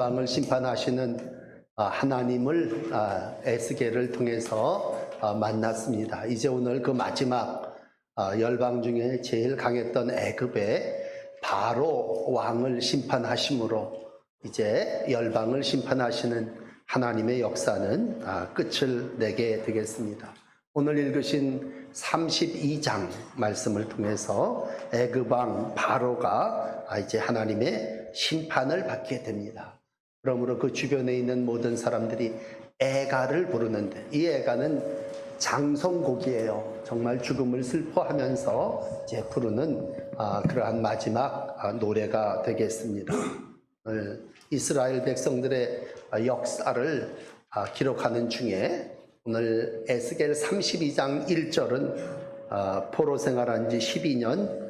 왕을 심판하시는 하나님을 에스겔을 통해서 만났습니다. 이제 오늘 그 마지막 열방 중에 제일 강했던 애굽의 바로 왕을 심판하심으로 이제 열방을 심판하시는 하나님의 역사는 끝을 내게 되겠습니다. 오늘 읽으신 32장 말씀을 통해서 애굽 왕 바로가 이제 하나님의 심판을 받게 됩니다. 그러므로 그 주변에 있는 모든 사람들이 애가를 부르는데, 이 애가는 장성곡이에요. 정말 죽음을 슬퍼하면서 이제 부르는 그러한 마지막 노래가 되겠습니다. 이스라엘 백성들의 역사를 기록하는 중에 오늘 에스겔 32장 1절은 포로 생활한 지 12년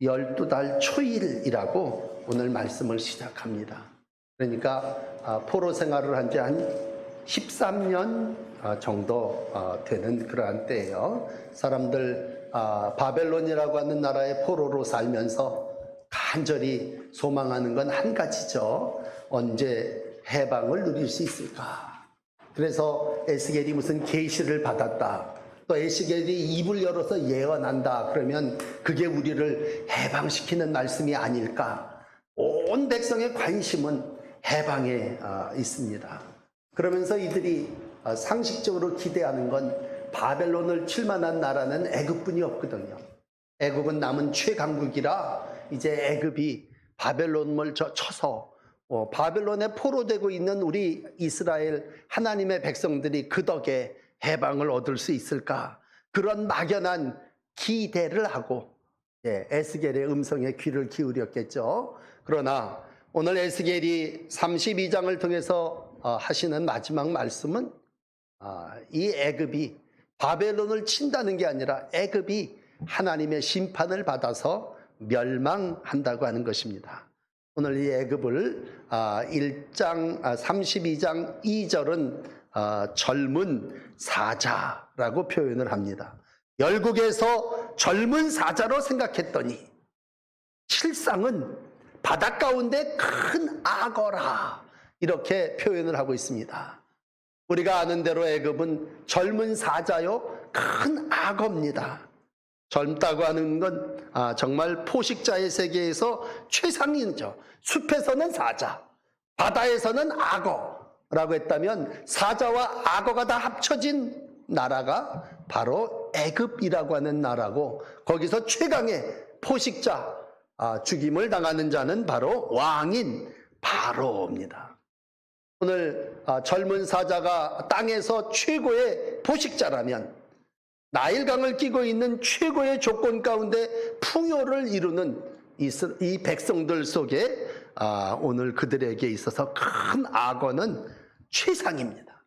12달 초일이라고 오늘 말씀을 시작합니다. 그러니까 포로 생활을 한 지 한 13년 정도 되는 그러한 때예요. 사람들 바벨론이라고 하는 나라의 포로로 살면서 간절히 소망하는 건 한 가지죠. 언제 해방을 누릴 수 있을까? 그래서 에스겔이 무슨 계시를 받았다, 또 에스겔이 입을 열어서 예언한다, 그러면 그게 우리를 해방시키는 말씀이 아닐까? 온 백성의 관심은 해방에 있습니다. 그러면서 이들이 상식적으로 기대하는 건 바벨론을 칠만한 나라는 애굽뿐이 없거든요. 애굽은 남은 최강국이라 이제 애굽이 바벨론을 쳐서 바벨론에 포로되고 있는 우리 이스라엘 하나님의 백성들이 그 덕에 해방을 얻을 수 있을까? 그런 막연한 기대를 하고 에스겔의 음성에 귀를 기울였겠죠. 그러나 오늘 에스겔이 32장을 통해서 하시는 마지막 말씀은 이 애굽이 바벨론을 친다는 게 아니라 애굽이 하나님의 심판을 받아서 멸망한다고 하는 것입니다. 오늘 이 애굽을 32장 2절은 젊은 사자라고 표현을 합니다. 열국에서 젊은 사자로 생각했더니 실상은 바닷 가운데 큰 악어라, 이렇게 표현을 하고 있습니다. 우리가 아는 대로 애굽은 젊은 사자요 큰 악어입니다. 젊다고 하는 건 정말 포식자의 세계에서 최상이죠. 숲에서는 사자, 바다에서는 악어라고 했다면 사자와 악어가 다 합쳐진 나라가 바로 애굽이라고 하는 나라고, 거기서 최강의 포식자, 죽임을 당하는 자는 바로 왕인 바로입니다. 오늘 젊은 사자가 땅에서 최고의 포식자라면 나일강을 끼고 있는 최고의 조건 가운데 풍요를 이루는 이 백성들 속에 오늘 그들에게 있어서 큰 악어는 최상입니다.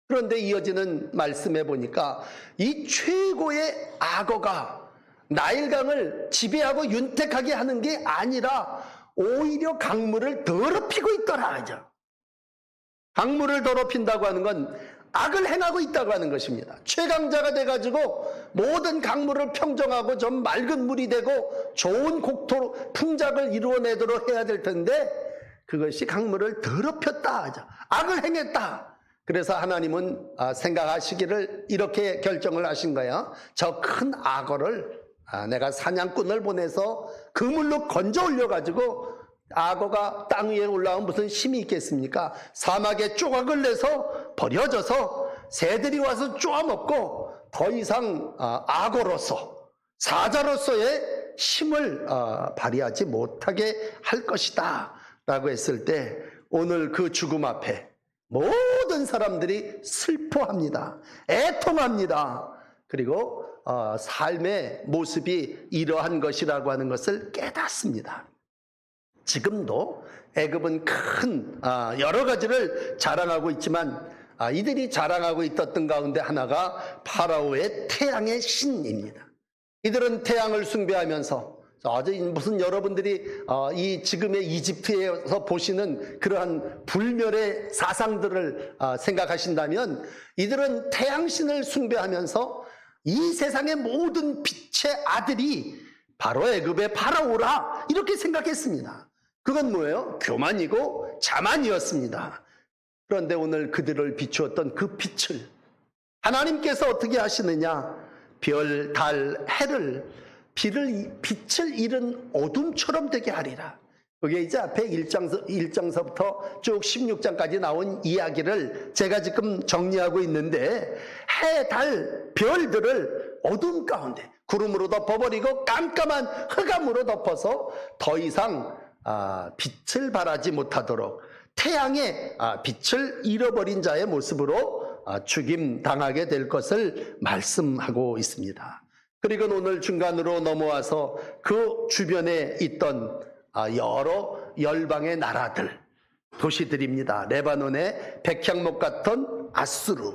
그런데 이어지는 말씀해 보니까 이 최고의 악어가 나일강을 지배하고 윤택하게 하는 게 아니라 오히려 강물을 더럽히고 있더라. 강물을 더럽힌다고 하는 건 악을 행하고 있다고 하는 것입니다. 최강자가 돼가지고 모든 강물을 평정하고 좀 맑은 물이 되고 좋은 곡토 풍작을 이루어내도록 해야 될 텐데 그것이 강물을 더럽혔다, 악을 행했다. 그래서 하나님은 생각하시기를 이렇게 결정을 하신 거야. 저 큰 악어를 내가 사냥꾼을 보내서 그물로 건져 올려가지고, 악어가 땅 위에 올라오면 무슨 힘이 있겠습니까? 사막에 조각을 내서 버려져서 새들이 와서 쪼아먹고 더 이상 악어로서, 사자로서의 힘을 발휘하지 못하게 할 것이다 라고 했을 때, 오늘 그 죽음 앞에 모든 사람들이 슬퍼합니다. 애통합니다. 그리고 삶의 모습이 이러한 것이라고 하는 것을 깨닫습니다. 지금도 애굽은 큰 여러 가지를 자랑하고 있지만 이들이 자랑하고 있었던 가운데 하나가 파라오의 태양의 신입니다. 이들은 태양을 숭배하면서 무슨 여러분들이 이 지금의 이집트에서 보시는 그러한 불멸의 사상들을 생각하신다면, 이들은 태양신을 숭배하면서 이 세상의 모든 빛의 아들이 바로 애굽의 파라오라, 이렇게 생각했습니다. 그건 뭐예요? 교만이고 자만이었습니다. 그런데 오늘 그들을 비추었던 그 빛을 하나님께서 어떻게 하시느냐? 별, 달, 해를 빛을 잃은 어둠처럼 되게 하리라. 그게 이제 앞에 1장서부터 쭉 16장까지 나온 이야기를 제가 지금 정리하고 있는데, 해, 달, 별들을 어둠 가운데 구름으로 덮어버리고 깜깜한 흑암으로 덮어서 더 이상 빛을 발하지 못하도록 태양의 빛을 잃어버린 자의 모습으로 죽임 당하게 될 것을 말씀하고 있습니다. 그리고 오늘 중간으로 넘어와서 그 주변에 있던 여러 열방의 나라들, 도시들입니다. 레바논의 백향목 같던 아수르,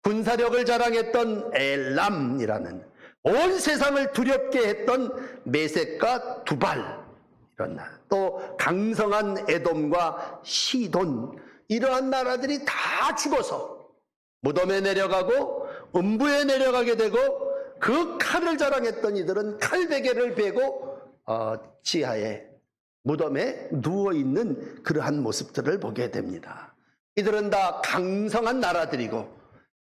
군사력을 자랑했던 엘람이라는, 온 세상을 두렵게 했던 메섹과 두발, 이런 나라, 또 강성한 에돔과 시돈, 이러한 나라들이 다 죽어서 무덤에 내려가고 음부에 내려가게 되고, 그 칼을 자랑했던 이들은 칼베개를 베고 지하에 무덤에 누워있는 그러한 모습들을 보게 됩니다. 이들은 다 강성한 나라들이고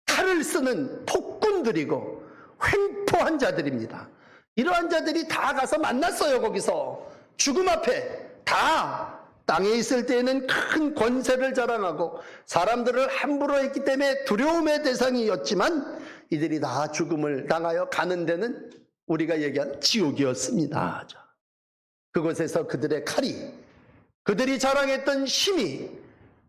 칼을 쓰는 폭군들이고 횡포한 자들입니다. 이러한 자들이 다 가서 만났어요. 거기서 죽음 앞에 다 땅에 있을 때에는 큰 권세를 자랑하고 사람들을 함부로 했기 때문에 두려움의 대상이었지만, 이들이 다 죽음을 당하여 가는 데는 우리가 얘기한 지옥이었습니다. 그곳에서 그들의 칼이, 그들이 자랑했던 힘이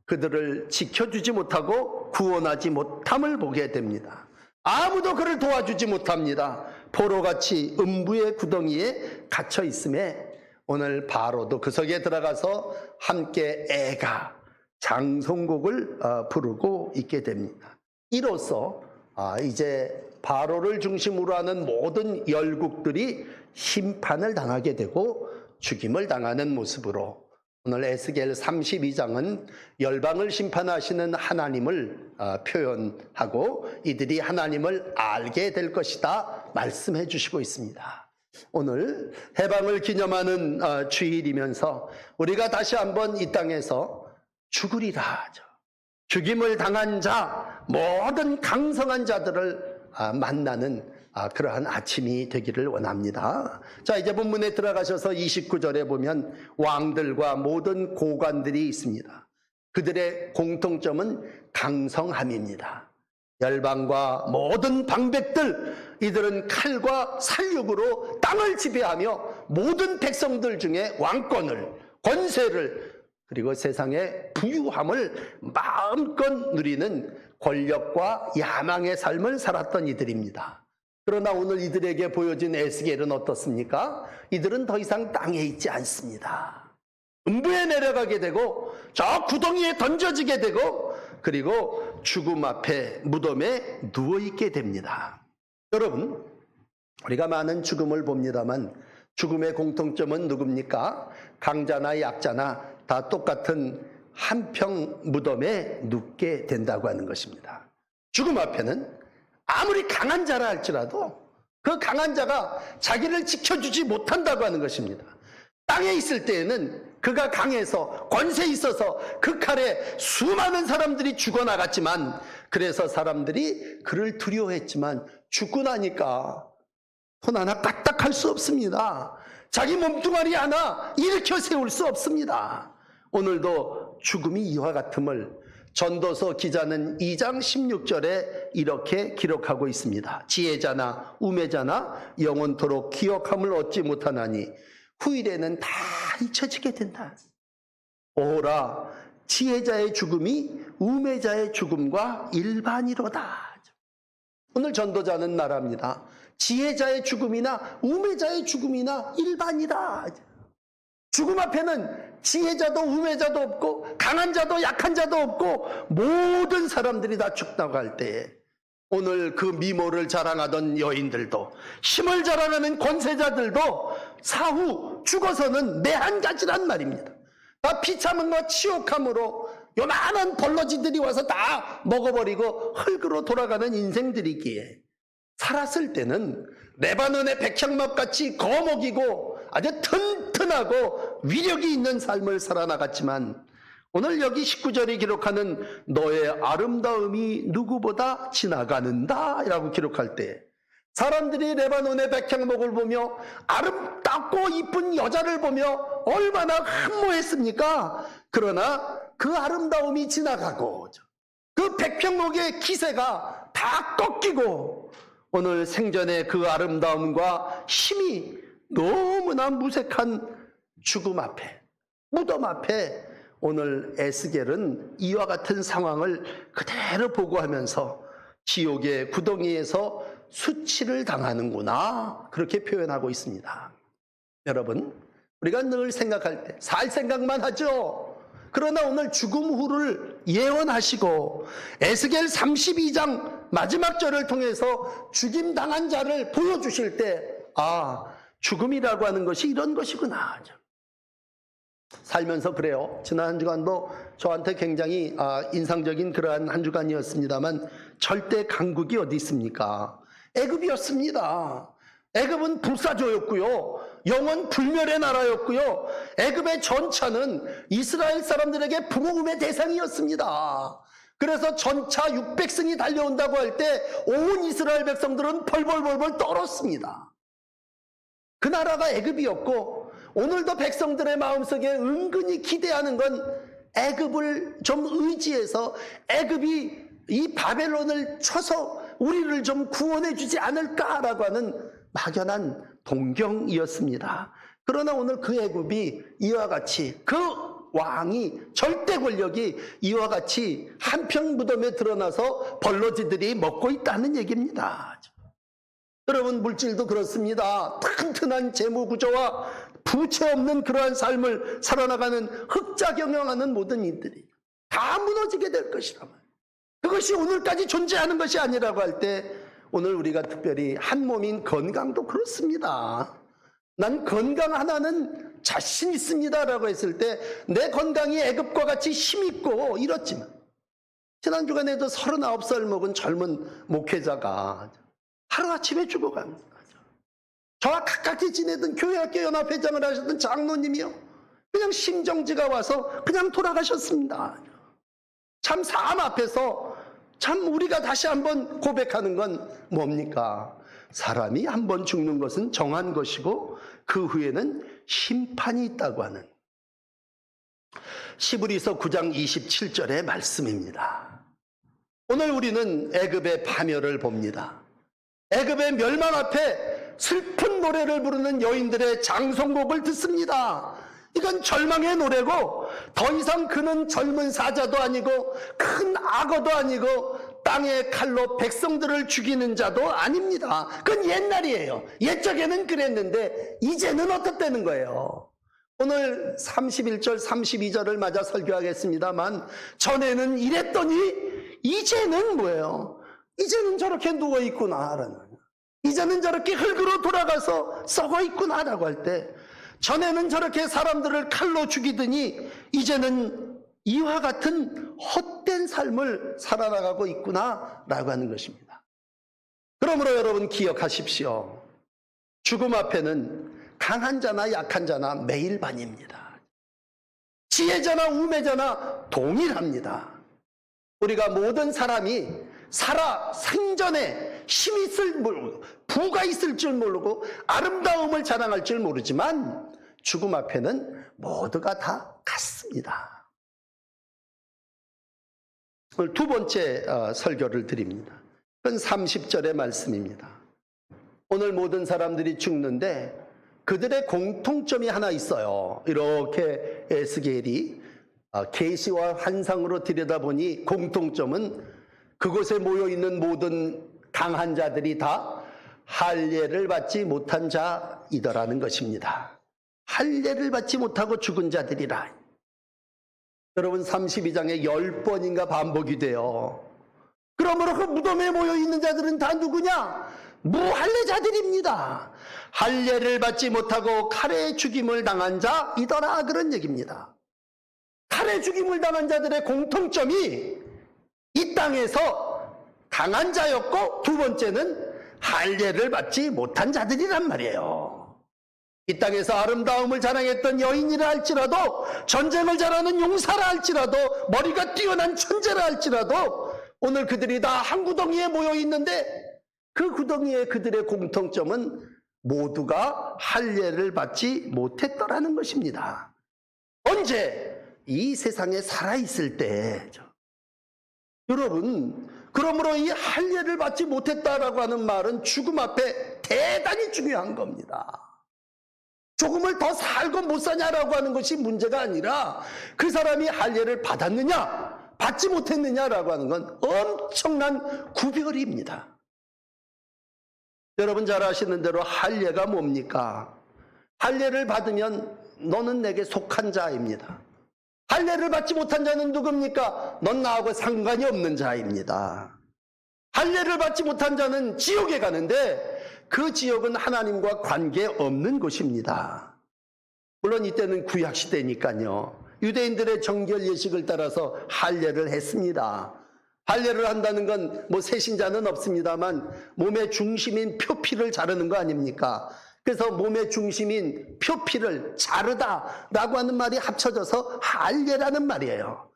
그들을 지켜주지 못하고 구원하지 못함을 보게 됩니다. 아무도 그를 도와주지 못합니다. 포로같이 음부의 구덩이에 갇혀 있음에 오늘 바로도 그 속에 들어가서 함께 애가 장송곡을 부르고 있게 됩니다. 이로써 이제 바로를 중심으로 하는 모든 열국들이 심판을 당하게 되고 죽임을 당하는 모습으로, 오늘 에스겔 32장은 열방을 심판하시는 하나님을 표현하고 이들이 하나님을 알게 될 것이다 말씀해 주시고 있습니다. 오늘 해방을 기념하는 주일이면서 우리가 다시 한번 이 땅에서 죽으리라 하죠. 죽임을 당한 자, 모든 강성한 자들을 만나는 그러한 아침이 되기를 원합니다. 자, 이제 본문에 들어가셔서 29절에 보면 왕들과 모든 고관들이 있습니다. 그들의 공통점은 강성함입니다. 열방과 모든 방백들, 이들은 칼과 살육으로 땅을 지배하며 모든 백성들 중에 왕권을, 권세를, 그리고 세상의 부유함을 마음껏 누리는 권력과 야망의 삶을 살았던 이들입니다. 그러나 오늘 이들에게 보여진 에스겔은 어떻습니까? 이들은 더 이상 땅에 있지 않습니다. 음부에 내려가게 되고 저 구덩이에 던져지게 되고, 그리고 죽음 앞에 무덤에 누워있게 됩니다. 여러분, 우리가 많은 죽음을 봅니다만 죽음의 공통점은 누굽니까? 강자나 약자나 다 똑같은 한평 무덤에 눕게 된다고 하는 것입니다. 죽음 앞에는 아무리 강한 자라 할지라도 그 강한 자가 자기를 지켜주지 못한다고 하는 것입니다. 땅에 있을 때에는 그가 강해서 권세 있어서 그 칼에 수많은 사람들이 죽어나갔지만, 그래서 사람들이 그를 두려워했지만 죽고 나니까 손 하나 까딱할 수 없습니다. 자기 몸뚱아리 하나 일으켜 세울 수 없습니다. 오늘도 죽음이 이와 같음을 전도서 기자는 2장 16절에 이렇게 기록하고 있습니다. 지혜자나 우매자나 영원토록 기억함을 얻지 못하나니 후일에는 다 잊혀지게 된다. 오라, 지혜자의 죽음이 우매자의 죽음과 일반이로다. 오늘 전도자는 말합니다. 지혜자의 죽음이나 우매자의 죽음이나 일반이다. 죽음 앞에는 지혜자도 우매자도 없고 강한 자도 약한 자도 없고 모든 사람들이 다 죽나갈 때에, 오늘 그 미모를 자랑하던 여인들도, 힘을 자랑하는 권세자들도 사후 죽어서는 매한가지란 말입니다. 다 비참함과 치욕함으로 요만한 벌러지들이 와서 다 먹어버리고 흙으로 돌아가는 인생들이기에, 살았을 때는 레바논의 백향목같이 거먹이고 아주 튼튼하고 위력이 있는 삶을 살아나갔지만 오늘 여기 19절이 기록하는 너의 아름다움이 누구보다 지나가는다 라고 기록할 때 사람들이 레바논의 백향목을 보며 아름답고 이쁜 여자를 보며 얼마나 흠모했습니까? 그러나 그 아름다움이 지나가고 그 백향목의 기세가 다 꺾이고 오늘 생전의 그 아름다움과 힘이 너무나 무색한 죽음 앞에, 무덤 앞에 오늘 에스겔은 이와 같은 상황을 그대로 보고하면서 지옥의 구덩이에서 수치를 당하는구나 그렇게 표현하고 있습니다. 여러분, 우리가 늘 생각할 때 살 생각만 하죠. 그러나 오늘 죽음 후를 예언하시고 에스겔 32장 마지막 절을 통해서 죽임당한 자를 보여주실 때 죽음이라고 하는 것이 이런 것이구나. 살면서 그래요. 지난 한 주간도 저한테 굉장히 인상적인 그러한 한 주간이었습니다만 절대 강국이 어디 있습니까? 애굽이었습니다. 애굽은 불사조였고요. 영원 불멸의 나라였고요. 애굽의 전차는 이스라엘 사람들에게 부모금의 대상이었습니다. 그래서 전차 600승이 달려온다고 할 때 온 이스라엘 백성들은 벌벌벌벌 떨었습니다. 그 나라가 애굽이었고 오늘도 백성들의 마음속에 은근히 기대하는 건 애굽을 좀 의지해서 애굽이 이 바벨론을 쳐서 우리를 좀 구원해 주지 않을까라고 하는 막연한 동경이었습니다. 그러나 오늘 그 애굽이 이와 같이 그 왕이 절대 권력이 이와 같이 한평 무덤에 드러나서 벌러지들이 먹고 있다는 얘기입니다. 여러분, 물질도 그렇습니다. 튼튼한 재무 구조와 부채 없는 그러한 삶을 살아나가는 흑자 경영하는 모든 이들이 다 무너지게 될 것이라면 그것이 오늘까지 존재하는 것이 아니라고 할 때 오늘 우리가 특별히 한 몸인 건강도 그렇습니다. 난 건강 하나는 자신 있습니다 라고 했을 때 내 건강이 애굽과 같이 힘있고 이렇지만 지난 주간에도 39살 먹은 젊은 목회자가 하루아침에 죽어갑니다. 저와 가깝게 지내던 교회학교 연합회장을 하셨던 장로님이요, 그냥 심정지가 와서 그냥 돌아가셨습니다. 참 삶 앞에서 참 우리가 다시 한번 고백하는 건 뭡니까? 사람이 한번 죽는 것은 정한 것이고 그 후에는 심판이 있다고 하는 시브리서 9장 27절의 말씀입니다. 오늘 우리는 애굽의 파멸을 봅니다. 애굽의 멸망 앞에 슬픈 노래를 부르는 여인들의 장성곡을 듣습니다. 이건 절망의 노래고 더 이상 그는 젊은 사자도 아니고 큰 악어도 아니고 땅의 칼로 백성들을 죽이는 자도 아닙니다. 그건 옛날이에요. 옛적에는 그랬는데 이제는 어떻다는 거예요? 오늘 31절 32절을 맞아 설교하겠습니다만 전에는 이랬더니 이제는 뭐예요? 이제는 저렇게 누워있구나라는, 이제는 저렇게 흙으로 돌아가서 썩어있구나라고 할 때 전에는 저렇게 사람들을 칼로 죽이더니 이제는 이와 같은 헛된 삶을 살아나가고 있구나라고 하는 것입니다. 그러므로 여러분 기억하십시오. 죽음 앞에는 강한 자나 약한 자나 매일 반입니다. 지혜자나 우매자나 동일합니다. 우리가 모든 사람이 살아 생전에 힘이 있을 모르고 부가 있을 줄 모르고 아름다움을 자랑할 줄 모르지만 죽음 앞에는 모두가 다 같습니다. 오늘 두 번째 설교를 드립니다. 그건 30절의 말씀입니다. 오늘 모든 사람들이 죽는데 그들의 공통점이 하나 있어요. 이렇게 에스겔이 계시와 환상으로 들여다보니 공통점은 그곳에 모여있는 모든 강한 자들이 다 할례를 받지 못한 자이더라는 것입니다. 할례를 받지 못하고 죽은 자들이라. 여러분 32장에 10번인가 반복이 돼요. 그러므로 그 무덤에 모여있는 자들은 다 누구냐? 무할례자들입니다. 할례를 받지 못하고 칼에 죽임을 당한 자이더라, 그런 얘기입니다. 칼에 죽임을 당한 자들의 공통점이 이 땅에서 강한 자였고 두 번째는 할례를 받지 못한 자들이란 말이에요. 이 땅에서 아름다움을 자랑했던 여인이라 할지라도, 전쟁을 잘하는 용사라 할지라도, 머리가 뛰어난 천재라 할지라도 오늘 그들이 다 한 구덩이에 모여 있는데 그 구덩이에 그들의 공통점은 모두가 할례를 받지 못했더라는 것입니다. 언제? 이 세상에 살아있을 때죠. 여러분, 그러므로 이 할례를 받지 못했다라고 하는 말은 죽음 앞에 대단히 중요한 겁니다. 조금을 더 살고 못 사냐라고 하는 것이 문제가 아니라 그 사람이 할례를 받았느냐 받지 못했느냐라고 하는 건 엄청난 구별입니다. 여러분 잘 아시는 대로 할례가 뭡니까? 할례를 받으면 너는 내게 속한 자입니다. 할례를 받지 못한 자는 누굽니까? 넌 나하고 상관이 없는 자입니다. 할례를 받지 못한 자는 지옥에 가는데 그 지옥은 하나님과 관계없는 곳입니다. 물론 이때는 구약시대니까요. 유대인들의 정결 예식을 따라서 할례를 했습니다. 할례를 한다는 건 뭐 세신자는 없습니다만 몸의 중심인 표피를 자르는 거 아닙니까? 그래서 몸의 중심인 표피를 자르다라고 하는 말이 합쳐져서 할례라는 말이에요.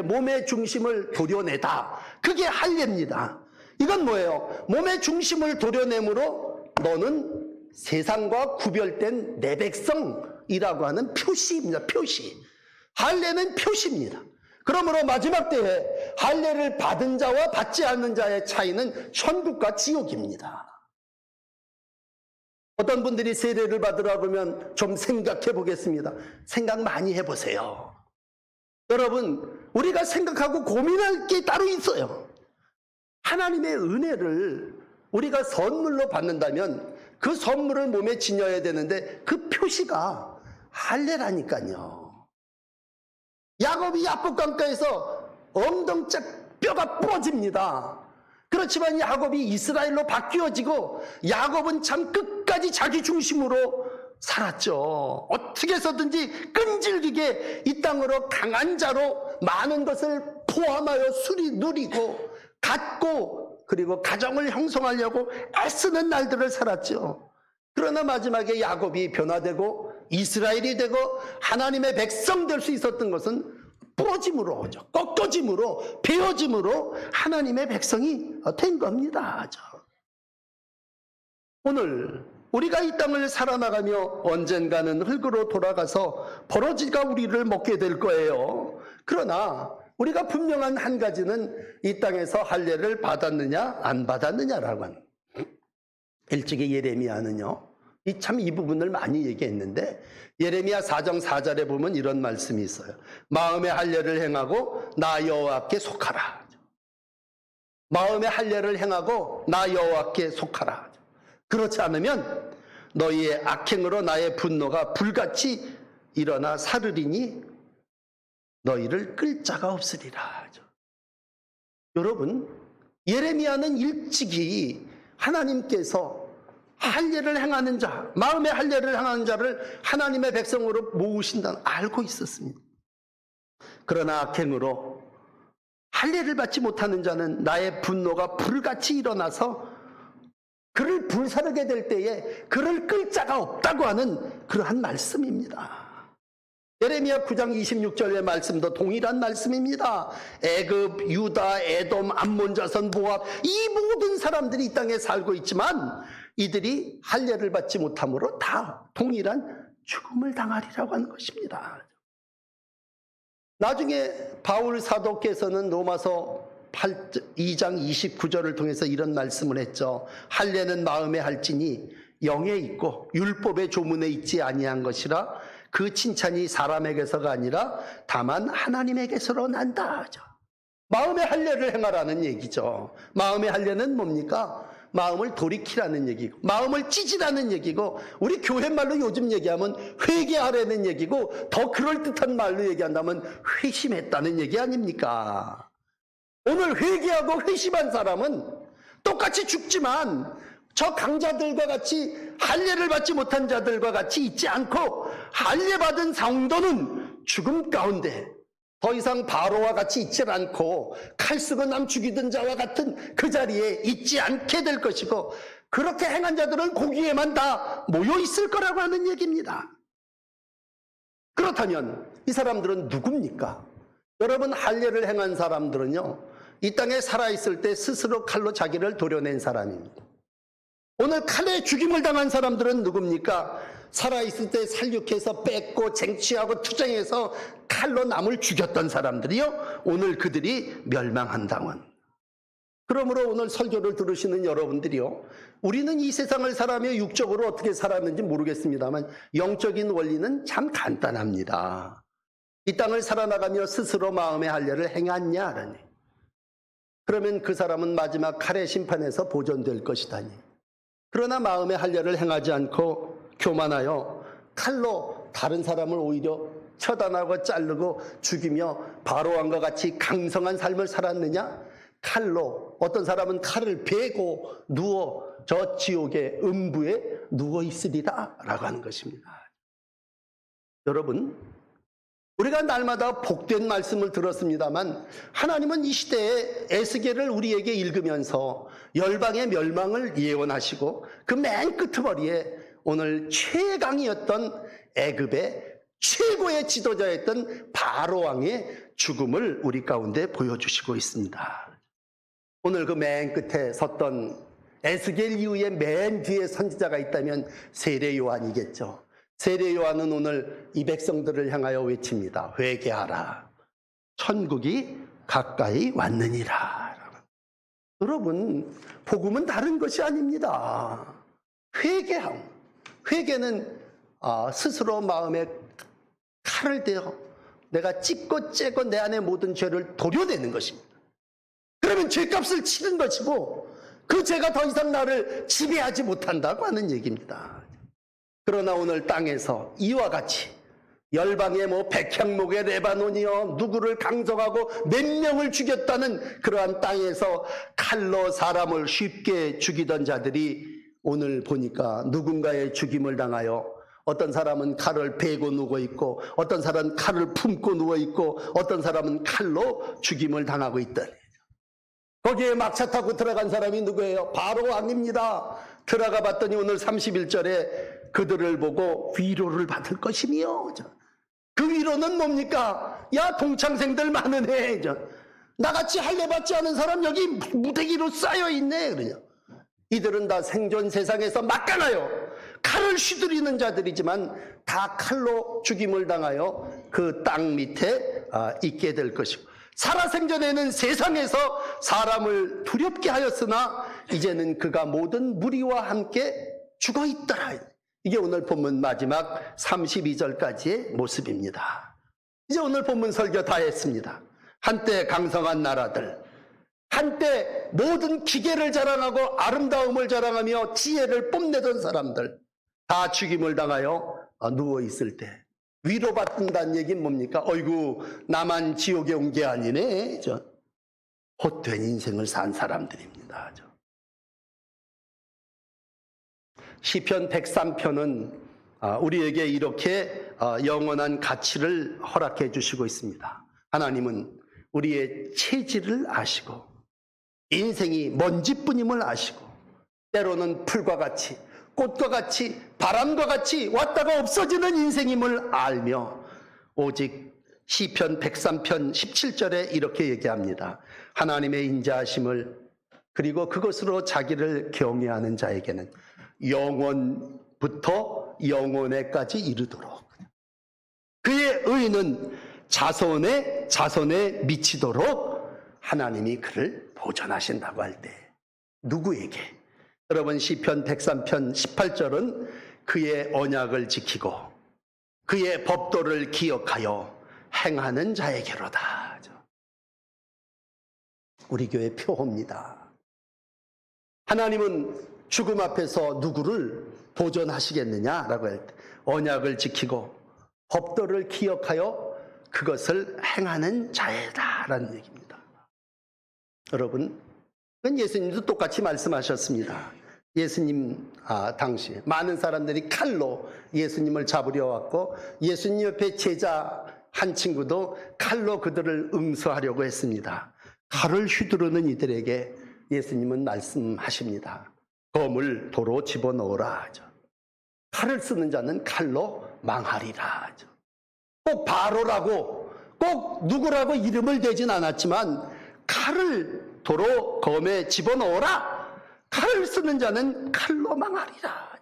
몸의 중심을 도려내다. 그게 할례입니다. 이건 뭐예요? 몸의 중심을 도려내므로 너는 세상과 구별된 내 백성이라고 하는 표시입니다. 표시. 할례는 표시입니다. 그러므로 마지막 때에 할례를 받은 자와 받지 않는 자의 차이는 천국과 지옥입니다. 어떤 분들이 세례를 받으라고 하면 좀 생각해 보겠습니다. 생각 많이 해보세요. 여러분, 우리가 생각하고 고민할 게 따로 있어요. 하나님의 은혜를 우리가 선물로 받는다면 그 선물을 몸에 지녀야 되는데 그 표시가 할례라니까요. 야곱이 야복강가에서 엉덩짝 뼈가 부러집니다. 그렇지만 야곱이 이스라엘로 바뀌어지고 야곱은 참 끝까지 자기 중심으로 살았죠. 어떻게 해서든지 끈질기게 이 땅으로 강한 자로 많은 것을 포함하여 누리고 갖고 그리고 가정을 형성하려고 애쓰는 날들을 살았죠. 그러나 마지막에 야곱이 변화되고 이스라엘이 되고 하나님의 백성 될 수 있었던 것은 부러짐으로, 꺾어짐으로, 베어짐으로 하나님의 백성이 된 겁니다. 오늘 우리가 이 땅을 살아나가며 언젠가는 흙으로 돌아가서 버러지가 우리를 먹게 될 거예요. 그러나 우리가 분명한 한 가지는 이 땅에서 할례를 받았느냐 안 받았느냐라고 하는, 일찍이 예레미야는요 이 부분을 많이 얘기했는데 예레미야 4장 4절에 보면 이런 말씀이 있어요. 마음의 할례를 행하고 나 여호와께 속하라. 마음의 할례를 행하고 나 여호와께 속하라. 그렇지 않으면 너희의 악행으로 나의 분노가 불같이 일어나 사르리니 너희를 끌 자가 없으리라. 여러분, 예레미야는 일찍이 하나님께서 할례를 행하는 자, 마음의 할례를 행하는 자를 하나님의 백성으로 모으신다는 알고 있었습니다. 그러나 악행으로 할례를 받지 못하는 자는 나의 분노가 불같이 일어나서 그를 불사르게 될 때에 그를 끌 자가 없다고 하는 그러한 말씀입니다. 예레미야 9장 26절의 말씀도 동일한 말씀입니다. 애굽, 유다, 에돔, 암몬 자손, 모압 이 모든 사람들이 이 땅에 살고 있지만 이들이 할례를 받지 못함으로 다 동일한 죽음을 당하리라고 하는 것입니다. 나중에 바울 사도께서는 로마서 2장 29절을 통해서 이런 말씀을 했죠. 할례는 마음에 할지니 영에 있고 율법의 조문에 있지 아니한 것이라 그 칭찬이 사람에게서가 아니라 다만 하나님에게서로 난다. 마음의 할례를 행하라는 얘기죠. 마음의 할례는 뭡니까? 마음을 돌이키라는 얘기고 마음을 찢으라는 얘기고 우리 교회 말로 요즘 얘기하면 회개하라는 얘기고 더 그럴듯한 말로 얘기한다면 회심했다는 얘기 아닙니까? 오늘 회개하고 회심한 사람은 똑같이 죽지만 저 강자들과 같이 할례를 받지 못한 자들과 같이 있지 않고 할례 받은 성도는 죽음 가운데 더 이상 바로와 같이 있질 않고 칼 쓰고 남 죽이던 자와 같은 그 자리에 있지 않게 될 것이고, 그렇게 행한 자들은 거기에만 다 모여 있을 거라고 하는 얘기입니다. 그렇다면 이 사람들은 누굽니까? 여러분, 할례를 행한 사람들은요, 이 땅에 살아있을 때 스스로 칼로 자기를 도려낸 사람입니다. 오늘 칼에 죽임을 당한 사람들은 누굽니까? 살아있을 때 살육해서 뺏고 쟁취하고 투쟁해서 칼로 남을 죽였던 사람들이요, 오늘 그들이 멸망한다원. 그러므로 오늘 설교를 들으시는 여러분들이요, 우리는 이 세상을 살아며 육적으로 어떻게 살았는지 모르겠습니다만 영적인 원리는 참 간단합니다. 이 땅을 살아나가며 스스로 마음의 할례를 행했냐라니. 그러면 그 사람은 마지막 칼의 심판에서 보존될 것이다니. 그러나 마음의 할례를 행하지 않고 교만하여 칼로 다른 사람을 오히려 처단하고 자르고 죽이며 바로왕과 같이 강성한 삶을 살았느냐? 칼로, 어떤 사람은 칼을 베고 누워 저 지옥의 음부에 누워 있으리라 라고 하는 것입니다. 여러분, 우리가 날마다 복된 말씀을 들었습니다만 하나님은 이 시대에 에스겔을 우리에게 읽으면서 열방의 멸망을 예언하시고 그 맨 끄트머리에 오늘 최강이었던 애굽의 최고의 지도자였던 바로왕의 죽음을 우리 가운데 보여주시고 있습니다. 오늘 그 맨 끝에 섰던 에스겔 이후에 맨 뒤에 선지자가 있다면 세례 요한이겠죠. 세례 요한은 오늘 이 백성들을 향하여 외칩니다. 회개하라. 천국이 가까이 왔느니라. 여러분, 복음은 다른 것이 아닙니다. 회개는 스스로 마음에 칼을 대어 내가 찢고 째고 내 안에 모든 죄를 도려내는 것입니다. 그러면 죄값을 치는 것이고 그 죄가 더 이상 나를 지배하지 못한다고 하는 얘기입니다. 그러나 오늘 땅에서 이와 같이 열방의 백향목의 레바논이여 누구를 강성하고 몇 명을 죽였다는 그러한 땅에서 칼로 사람을 쉽게 죽이던 자들이 오늘 보니까 누군가의 죽임을 당하여 어떤 사람은 칼을 베고 누워있고 어떤 사람은 칼을 품고 누워있고 어떤 사람은 칼로 죽임을 당하고 있더니 거기에 막차 타고 들어간 사람이 누구예요? 바로왕입니다. 들어가 봤더니 오늘 31절에 그들을 보고 위로를 받을 것이며, 그 위로는 뭡니까? 야, 동창생들 많은 애, 나같이 할례 받지 않은 사람 여기 무대기로 쌓여있네. 그러냐. 이들은 다 생존 세상에서 막강하여 칼을 휘두르는 자들이지만 다 칼로 죽임을 당하여 그 땅 밑에 있게 될 것이고, 살아생전에는 세상에서 사람을 두렵게 하였으나 이제는 그가 모든 무리와 함께 죽어있더라. 이게 오늘 본문 마지막 32절까지의 모습입니다. 이제 오늘 본문 설교 다 했습니다. 한때 강성한 나라들, 한때 모든 기계를 자랑하고 아름다움을 자랑하며 지혜를 뽐내던 사람들 다 죽임을 당하여 누워있을 때 위로받는다는 얘기는 뭡니까? 어이구, 나만 지옥에 온 게 아니네. 헛된 인생을 산 사람들입니다. 시편 103편은 우리에게 이렇게 영원한 가치를 허락해 주시고 있습니다. 하나님은 우리의 체질을 아시고 인생이 먼지뿐임을 아시고 때로는 풀과 같이 꽃과 같이 바람과 같이 왔다가 없어지는 인생임을 알며 오직 시편 103편 17절에 이렇게 얘기합니다. 하나님의 인자하심을 그리고 그것으로 자기를 경외하는 자에게는 영원부터 영원에까지 이르도록 그의 의는 자손에 미치도록 하나님이 그를 보존하신다고 할 때 누구에게? 여러분, 시편 103편 18절은 그의 언약을 지키고 그의 법도를 기억하여 행하는 자에게로다. 우리 교회 표호입니다. 하나님은 죽음 앞에서 누구를 보존하시겠느냐라고 할 때 언약을 지키고 법도를 기억하여 그것을 행하는 자이다라는 얘기입니다. 여러분, 그건 예수님도 똑같이 말씀하셨습니다. 예수님 당시 많은 사람들이 칼로 예수님을 잡으려 왔고 예수님 옆에 제자 한 친구도 칼로 그들을 응수하려고 했습니다. 칼을 휘두르는 이들에게 예수님은 말씀하십니다. 검을 도로 집어넣으라 하죠. 칼을 쓰는 자는 칼로 망하리라 하죠. 꼭 바로라고 꼭 누구라고 이름을 대진 않았지만 칼을 도로 검에 집어넣어라. 칼을 쓰는 자는 칼로 망하리라.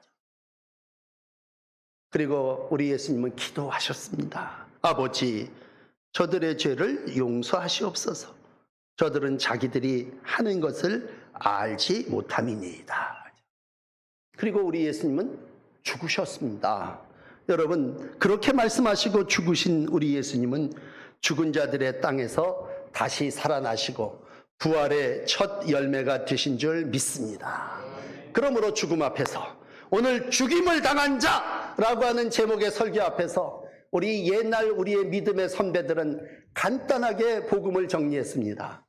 그리고 우리 예수님은 기도하셨습니다. 아버지, 저들의 죄를 용서하시옵소서. 저들은 자기들이 하는 것을 알지 못함이니이다. 그리고 우리 예수님은 죽으셨습니다. 여러분, 그렇게 말씀하시고 죽으신 우리 예수님은 죽은 자들의 땅에서 다시 살아나시고 부활의 첫 열매가 되신 줄 믿습니다. 그러므로 죽음 앞에서, 오늘 죽임을 당한 자라고 하는 제목의 설교 앞에서 우리 옛날 우리의 믿음의 선배들은 간단하게 복음을 정리했습니다.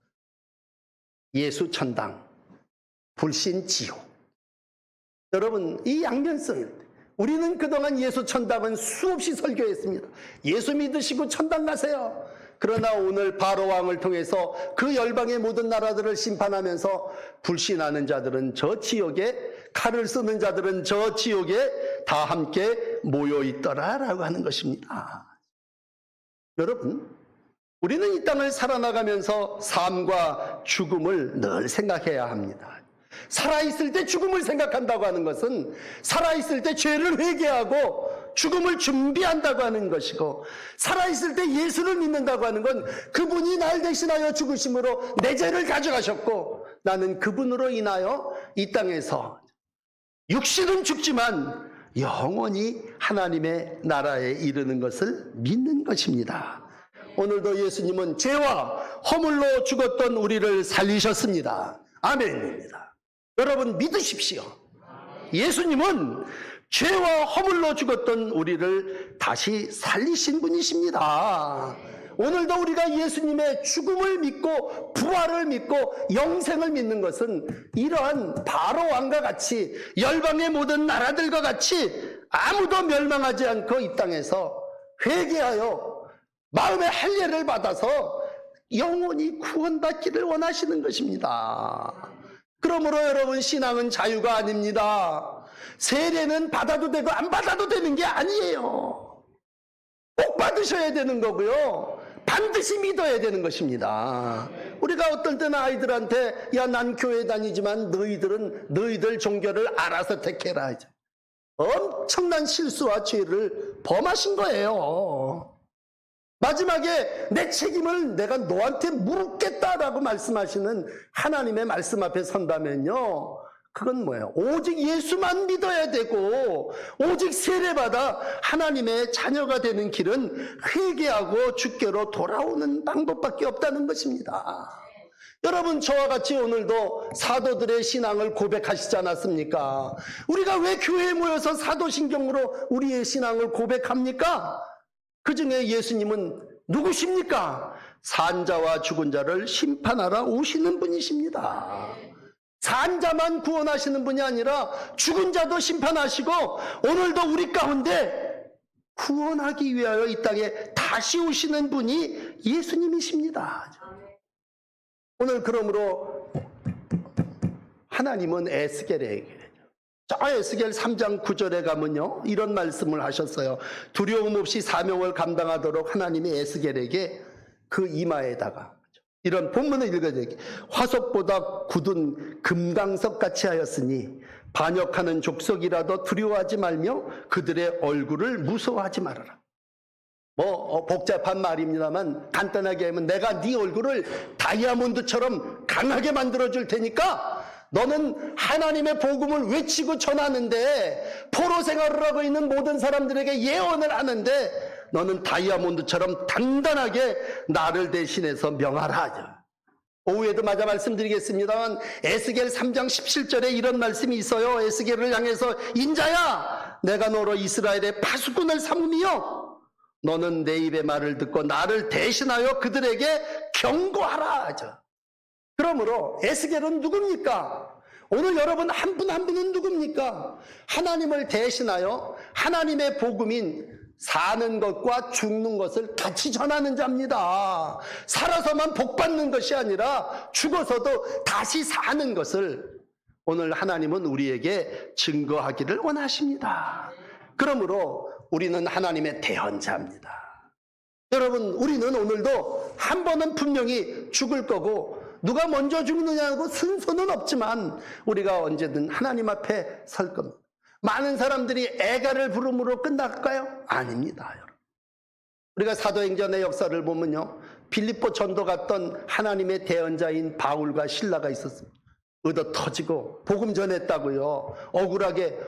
예수 천당, 불신 지옥. 여러분, 이 양면성, 우리는 그동안 예수 천당은 수없이 설교했습니다. 예수 믿으시고 천당 가세요. 그러나 오늘 바로 왕을 통해서 그 열방의 모든 나라들을 심판하면서 불신하는 자들은 저 지옥에, 칼을 쓰는 자들은 저 지옥에 다 함께 모여 있더라라고 하는 것입니다. 여러분, 우리는 이 땅을 살아나가면서 삶과 죽음을 늘 생각해야 합니다. 살아있을 때 죽음을 생각한다고 하는 것은 살아있을 때 죄를 회개하고 죽음을 준비한다고 하는 것이고, 살아있을 때 예수를 믿는다고 하는 건 그분이 날 대신하여 죽으심으로 내 죄를 가져가셨고 나는 그분으로 인하여 이 땅에서 육신은 죽지만 영원히 하나님의 나라에 이르는 것을 믿는 것입니다. 오늘도 예수님은 죄와 허물로 죽었던 우리를 살리셨습니다. 아멘입니다. 여러분 믿으십시오. 예수님은 죄와 허물로 죽었던 우리를 다시 살리신 분이십니다. 오늘도 우리가 예수님의 죽음을 믿고 부활을 믿고 영생을 믿는 것은 이러한 바로 왕과 같이 열방의 모든 나라들과 같이 아무도 멸망하지 않고 이 땅에서 회개하여 마음의 할례를 받아서 영원히 구원받기를 원하시는 것입니다. 그러므로 여러분, 신앙은 자유가 아닙니다. 세례는 받아도 되고 안 받아도 되는 게 아니에요. 꼭 받으셔야 되는 거고요. 반드시 믿어야 되는 것입니다. 우리가 어떤 때는 아이들한테 야, 난 교회 다니지만 너희들 종교를 알아서 택해라 하죠. 엄청난 실수와 죄를 범하신 거예요. 마지막에 내 책임을 내가 너한테 물겠다라고 말씀하시는 하나님의 말씀 앞에 선다면요, 그건 뭐예요? 오직 예수만 믿어야 되고 오직 세례받아 하나님의 자녀가 되는 길은 회개하고 주께로 돌아오는 방법밖에 없다는 것입니다. 여러분, 저와 같이 오늘도 사도들의 신앙을 고백하시지 않았습니까? 우리가 왜 교회에 모여서 사도신경으로 우리의 신앙을 고백합니까? 그 중에 예수님은 누구십니까? 산자와 죽은 자를 심판하러 오시는 분이십니다. 산자만 구원하시는 분이 아니라 죽은 자도 심판하시고 오늘도 우리 가운데 구원하기 위하여 이 땅에 다시 오시는 분이 예수님이십니다. 오늘 그러므로 하나님은 에스겔에게, 에스겔 3장 9절에 가면요, 이런 말씀을 하셨어요. 두려움 없이 사명을 감당하도록 하나님이 에스겔에게 그 이마에다가 이런 본문을 읽어드릴게요. 화석보다 굳은 금강석 같이 하였으니 반역하는 족속이라도 두려워하지 말며 그들의 얼굴을 무서워하지 말아라. 복잡한 말입니다만 간단하게 하면 내가 네 얼굴을 다이아몬드처럼 강하게 만들어줄 테니까 너는 하나님의 복음을 외치고 전하는데, 포로 생활을 하고 있는 모든 사람들에게 예언을 하는데 너는 다이아몬드처럼 단단하게 나를 대신해서 명하라. 오후에도 마저 말씀드리겠습니다만 에스겔 3장 17절에 이런 말씀이 있어요. 에스겔을 향해서 인자야, 내가 너로 이스라엘의 파수꾼을 삼으며 너는 내 입의 말을 듣고 나를 대신하여 그들에게 경고하라 하죠. 그러므로 에스겔은 누굽니까? 오늘 여러분 한 분 한 분은 누굽니까? 하나님을 대신하여 하나님의 복음인 사는 것과 죽는 것을 같이 전하는 자입니다. 살아서만 복받는 것이 아니라 죽어서도 다시 사는 것을 오늘 하나님은 우리에게 증거하기를 원하십니다. 그러므로 우리는 하나님의 대언자입니다. 여러분, 우리는 오늘도 한 번은 분명히 죽을 거고 누가 먼저 죽느냐고 순서는 없지만 우리가 언제든 하나님 앞에 설 겁니다. 많은 사람들이 애가를 부름으로 끝날까요? 아닙니다. 여러분. 우리가 사도행전의 역사를 보면요, 빌립보 전도 갔던 하나님의 대언자인 바울과 실라가 있었습니다. 얻어 터지고 복음 전했다고요. 억울하게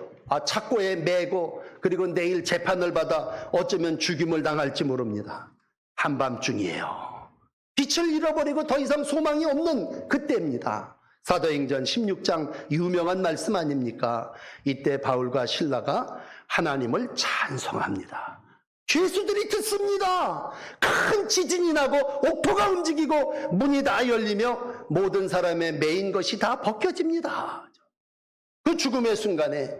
착고에 매고 그리고 내일 재판을 받아 어쩌면 죽임을 당할지 모릅니다. 한밤중이에요. 빛을 잃어버리고 더 이상 소망이 없는 그때입니다. 사도행전 16장 유명한 말씀 아닙니까? 이때 바울과 실라가 하나님을 찬송합니다. 죄수들이 듣습니다. 큰 지진이 나고 옥토가 움직이고 문이 다 열리며 모든 사람의 매인 것이 다 벗겨집니다. 그 죽음의 순간에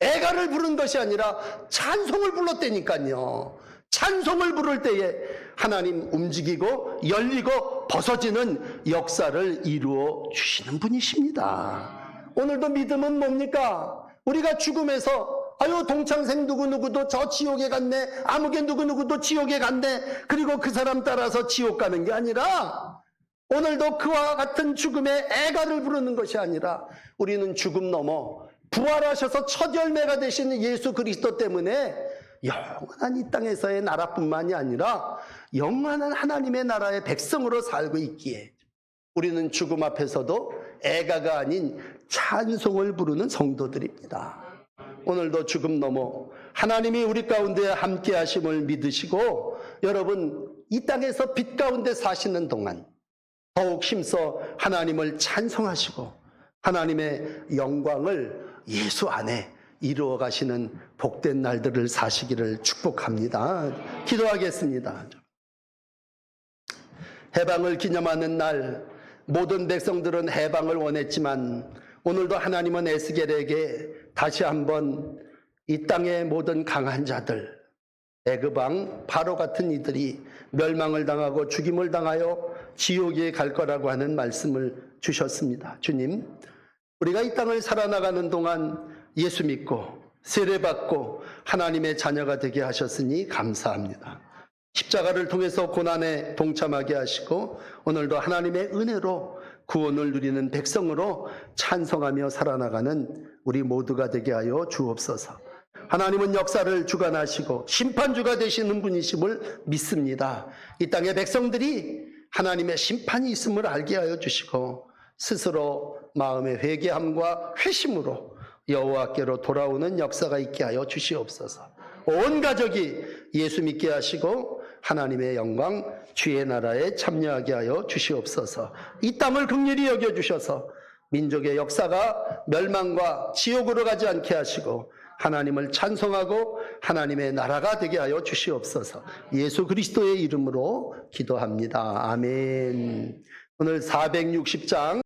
애가를 부른 것이 아니라 찬송을 불렀다니까요. 찬송을 부를 때에 하나님 움직이고 열리고 벗어지는 역사를 이루어 주시는 분이십니다. 오늘도 믿음은 뭡니까? 우리가 죽음에서 아유 동창생 누구누구도 저 지옥에 갔네, 아무개 누구누구도 지옥에 갔네, 그리고 그 사람 따라서 지옥 가는 게 아니라 오늘도 그와 같은 죽음의 애가를 부르는 것이 아니라 우리는 죽음 넘어 부활하셔서 첫 열매가 되시는 예수 그리스도 때문에 영원한 이 땅에서의 나라뿐만이 아니라 영원한 하나님의 나라의 백성으로 살고 있기에 우리는 죽음 앞에서도 애가가 아닌 찬송을 부르는 성도들입니다. 오늘도 죽음 넘어 하나님이 우리 가운데 함께 하심을 믿으시고 여러분 이 땅에서 빛 가운데 사시는 동안 더욱 힘써 하나님을 찬송하시고 하나님의 영광을 예수 안에 이루어 가시는 복된 날들을 사시기를 축복합니다. 기도하겠습니다. 해방을 기념하는 날 모든 백성들은 해방을 원했지만 오늘도 하나님은 에스겔에게 다시 한번 이 땅의 모든 강한 자들, 애굽왕 바로 같은 이들이 멸망을 당하고 죽임을 당하여 지옥에 갈 거라고 하는 말씀을 주셨습니다. 주님, 우리가 이 땅을 살아나가는 동안 예수 믿고 세례받고 하나님의 자녀가 되게 하셨으니 감사합니다. 십자가를 통해서 고난에 동참하게 하시고 오늘도 하나님의 은혜로 구원을 누리는 백성으로 찬송하며 살아나가는 우리 모두가 되게 하여 주옵소서. 하나님은 역사를 주관하시고 심판주가 되시는 분이심을 믿습니다. 이 땅의 백성들이 하나님의 심판이 있음을 알게 하여 주시고 스스로 마음의 회개함과 회심으로 여호와께로 돌아오는 역사가 있게 하여 주시옵소서. 온 가족이 예수 믿게 하시고 하나님의 영광 주의 나라에 참여하게 하여 주시옵소서. 이 땅을 긍휼히 여겨주셔서 민족의 역사가 멸망과 지옥으로 가지 않게 하시고 하나님을 찬송하고 하나님의 나라가 되게 하여 주시옵소서. 예수 그리스도의 이름으로 기도합니다. 아멘. 오늘 460장